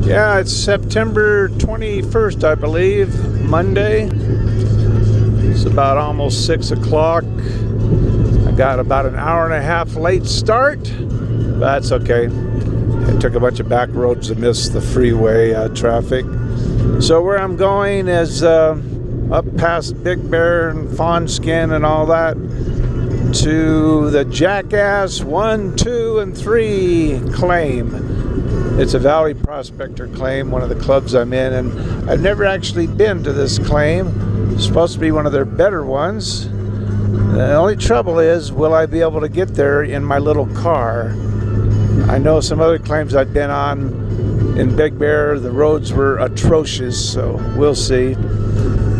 Yeah, it's September 21st, I believe, Monday. It's about almost 6 o'clock. I got about an hour and a half late start, but that's okay. I took a bunch of back roads to miss the freeway traffic. So where I'm going is up past Big Bear and Fawn Skin and all that to the Jackass 1, 2, and 3 claim. It's a Valley Prospector claim, one of the clubs I'm in, and I've never actually been to this claim. It's supposed to be one of their better ones. The only trouble is, will I be able to get there in my little car? I know some other claims I've been on in Big Bear, the roads were atrocious, so we'll see.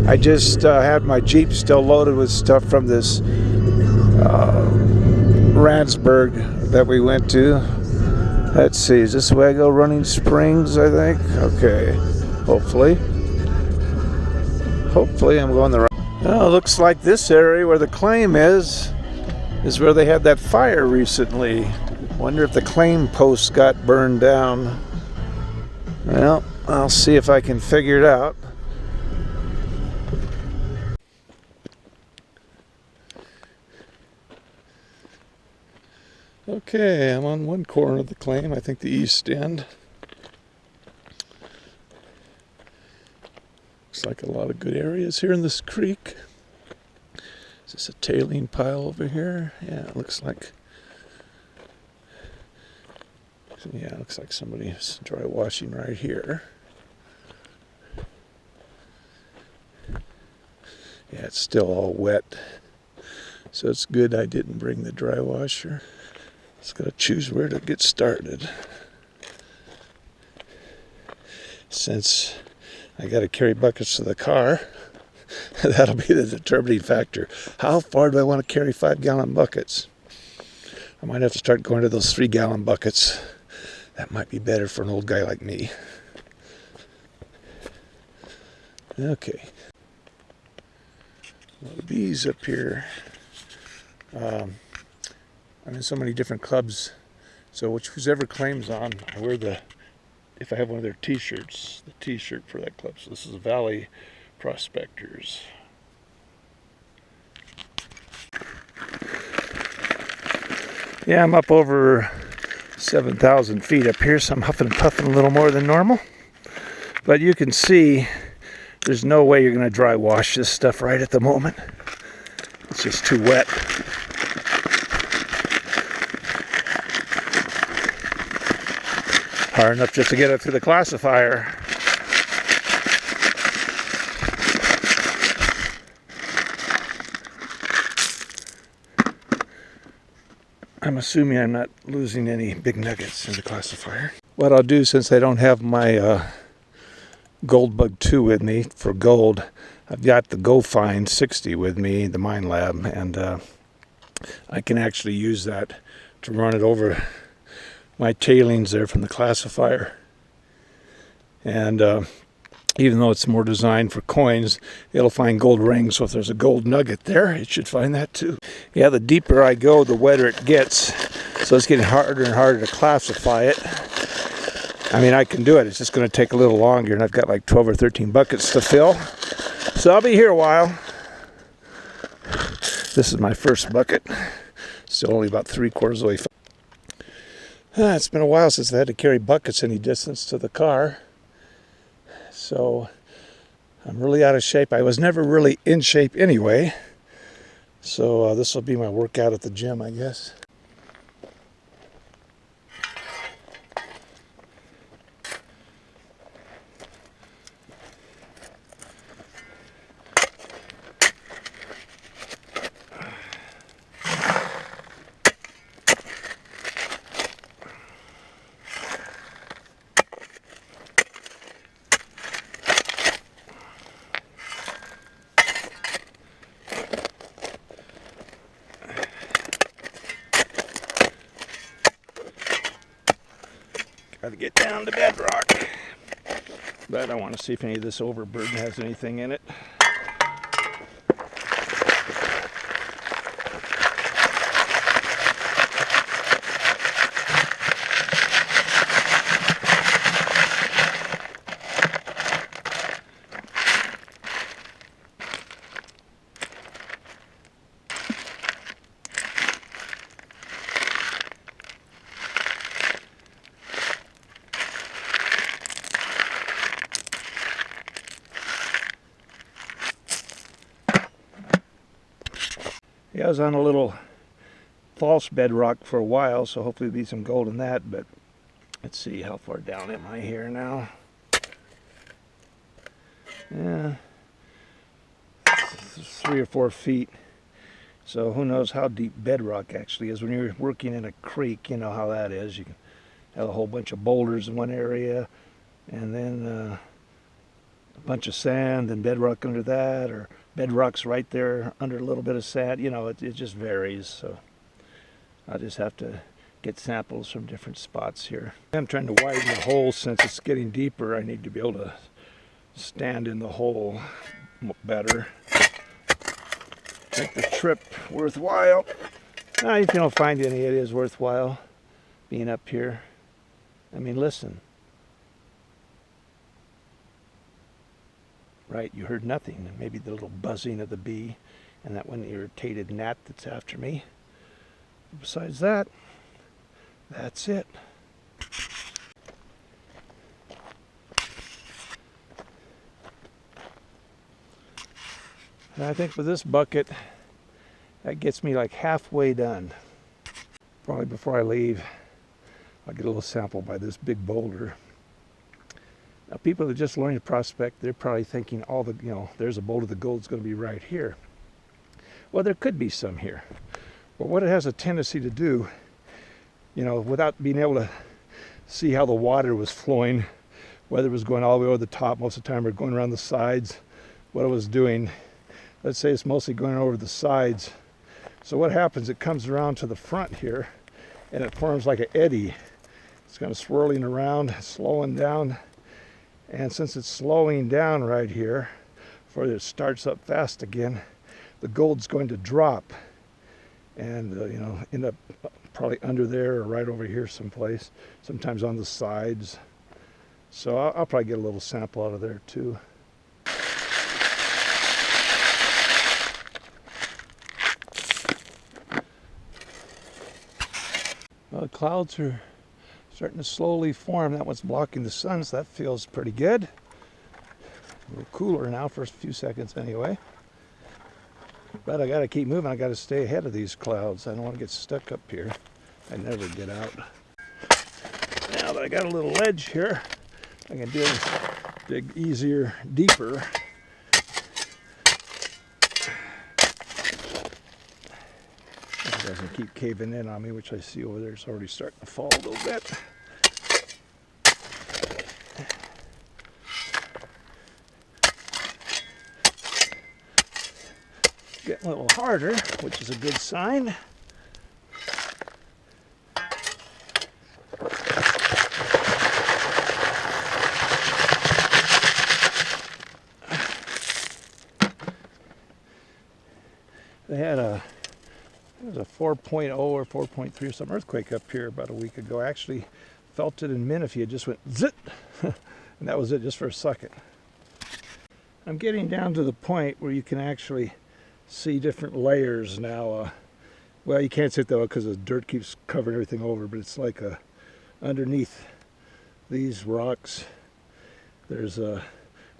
I just had my Jeep still loaded with stuff from this Randsburg that we went to. Let's see, is this the way I go? Running Springs, I think? Okay, hopefully. Hopefully I'm going the right. Oh, looks like this area where the claim is where they had that fire recently. Wonder if the claim post got burned down. Well, I'll see if I can figure it out. Okay, I'm on one corner of the claim, I think the east end. Looks like a lot of good areas here in this creek. Is this a tailing pile over here? Yeah, it looks like. Yeah, it looks like somebody's dry washing right here. Yeah, it's still all wet. So it's good I didn't bring the dry washer. Just gotta choose where to get started. Since I gotta carry buckets to the car, that'll be the determining factor. How far do I want to carry 5-gallon buckets? I might have to start going to those 3-gallon buckets. That might be better for an old guy like me. Okay. A lot of bees up here. I'm in so many different clubs, so whoever claims on, I wear if I have one of their t-shirts, the t-shirt for that club. So this is Valley Prospectors. Yeah, I'm up over 7,000 feet up here, so I'm huffing and puffing a little more than normal. But you can see there's no way you're going to dry wash this stuff right at the moment. It's just too wet. Hard enough just to get it through the classifier. I'm assuming I'm not losing any big nuggets in the classifier. What I'll do, since I don't have my Gold Bug 2 with me for gold, I've got the Go Find 60 with me, the Mine Lab, and I can actually use that to run it over my tailings there from the classifier. And even though it's more designed for coins, it'll find gold rings, so if there's a gold nugget there, it should find that too. Yeah, the deeper I go, the wetter it gets, so it's getting harder and harder to classify it. I mean, I can do it, it's just going to take a little longer, and I've got like 12 or 13 buckets to fill, so I'll be here a while. This is my first bucket, still only about 3/4 of the way. It's been a while since I had to carry buckets any distance to the car. So I'm really out of shape. I was never really in shape anyway. So this will be my workout at the gym, I guess. Got to get down to bedrock. But I want to see if any of this overburden has anything in it. Yeah, I was on a little false bedrock for a while, so hopefully there'll be some gold in that, but let's see, how far down am I here now? Yeah, 3 or 4 feet. So who knows how deep bedrock actually is. When you're working in a creek, you know how that is. You can have a whole bunch of boulders in one area, and then a bunch of sand and bedrock under that, or bedrock's right there under a little bit of sand. You know, it just varies. So I'll just have to get samples from different spots here. I'm trying to widen the hole since it's getting deeper. I need to be able to stand in the hole better. Make the trip worthwhile. If you don't find any, it is worthwhile being up here. I mean, listen. Right, you heard nothing. Maybe the little buzzing of the bee and that one irritated gnat that's after me. Besides that, that's it. And I think with this bucket, that gets me like halfway done. Probably before I leave, I'll get a little sample by this big boulder. Now, people that are just learning to prospect, they're probably thinking, there's a boulder, the gold's going to be right here. Well, there could be some here. But what it has a tendency to do, without being able to see how the water was flowing, whether it was going all the way over the top most of the time or going around the sides, what it was doing, let's say it's mostly going over the sides. So what happens, it comes around to the front here, and it forms like an eddy. It's kind of swirling around, slowing down. And since it's slowing down right here, before it starts up fast again, the gold's going to drop and end up probably under there or right over here someplace, sometimes on the sides. So I'll probably get a little sample out of there too. Well, the clouds are starting to slowly form. That one's blocking the sun, so that feels pretty good. A little cooler now for a few seconds anyway. But I gotta keep moving. I gotta stay ahead of these clouds. I don't want to get stuck up here. I never get out. Now that I got a little ledge here, I can dig easier, deeper. It doesn't keep caving in on me, which I see over there. It's already starting to fall a little bit. Getting a little harder, which is a good sign. They had it was a 4.0 or 4.3 or some earthquake up here about a week ago. I actually felt it in Menifee. It just went zit, and that was it, just for a second. I'm getting down to the point where you can actually see different layers now. Well, you can't see it though because the dirt keeps covering everything over, but it's like underneath these rocks there's a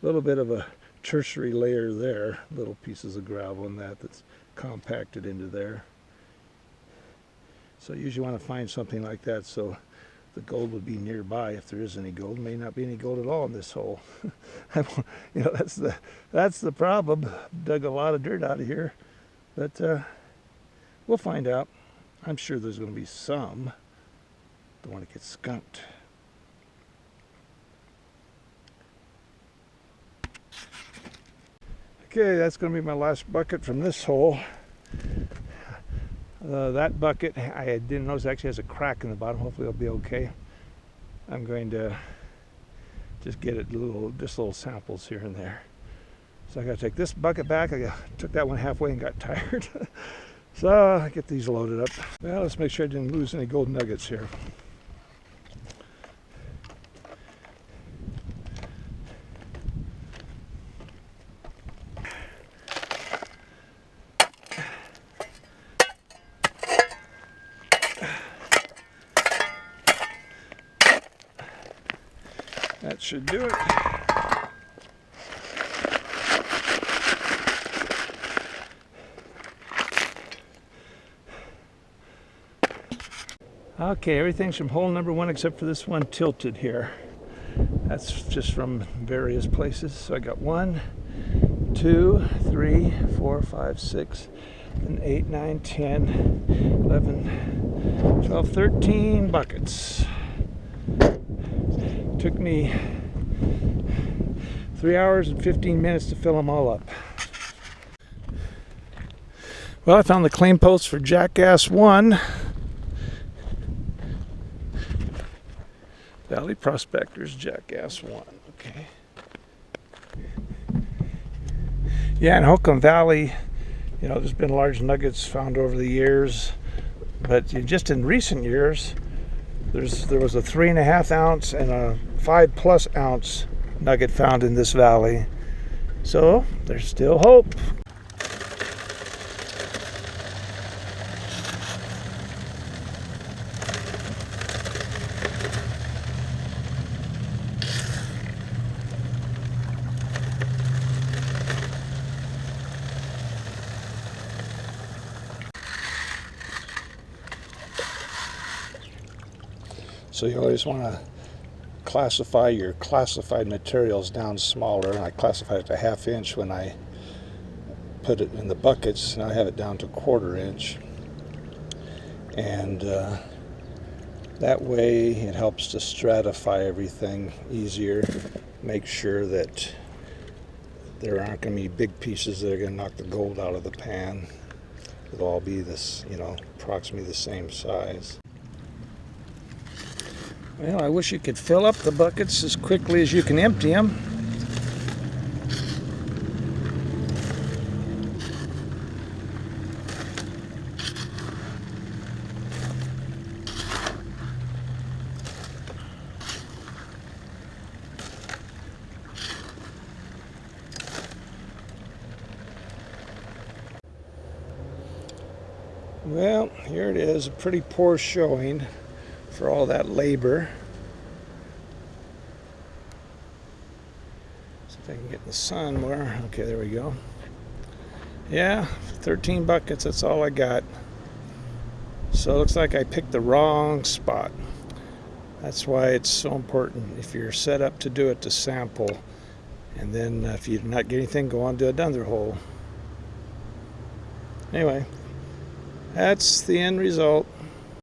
little bit of a tertiary layer there, little pieces of gravel and that's compacted into there. So you usually want to find something like that so the gold would be nearby if there is any gold. May not be any gold at all in this hole. That's the problem. Dug a lot of dirt out of here, but we'll find out. I'm sure there's going to be some. Don't want to get skunked. Okay, that's going to be my last bucket from this hole. That bucket, I didn't notice, actually has a crack in the bottom. Hopefully it'll be okay. I'm going to just get it just little samples here and there. So I got to take this bucket back. I took that one halfway and got tired. So I get these loaded up. Well, let's make sure I didn't lose any gold nuggets here. That should do it. Okay, everything's from hole number 1 except for this one tilted here. That's just from various places. So I got 1, 2, 3, 4, 5, 6, and 8, 9, 10, 11, 12, 13 buckets. Took me 3 hours and 15 minutes to fill them all up. Well, I found the claim post for Jackass 1. Valley Prospectors, Jackass 1. Okay. Yeah, in Holcomb Valley, you know, there's been large nuggets found over the years, but just in recent years, there was a 3.5 ounce and a 5+ ounce nugget found in this valley. So there's still hope. So you always want to classify your classified materials down smaller. And I classified it to 1/2 inch when I put it in the buckets. Now I have it down to 1/4 inch. And that way it helps to stratify everything easier. Make sure that there aren't going to be big pieces that are going to knock the gold out of the pan. It'll all be this, you know, approximately the same size. Well, I wish you could fill up the buckets as quickly as you can empty them. Well, here it is, a pretty poor showing for all that labor. See if I can get in the sun more. Okay, there we go. Yeah, 13 buckets, that's all I got. So it looks like I picked the wrong spot. That's why it's so important, if you're set up to do it, to sample. And then if you do not get anything, go on to another hole. Anyway, that's the end result.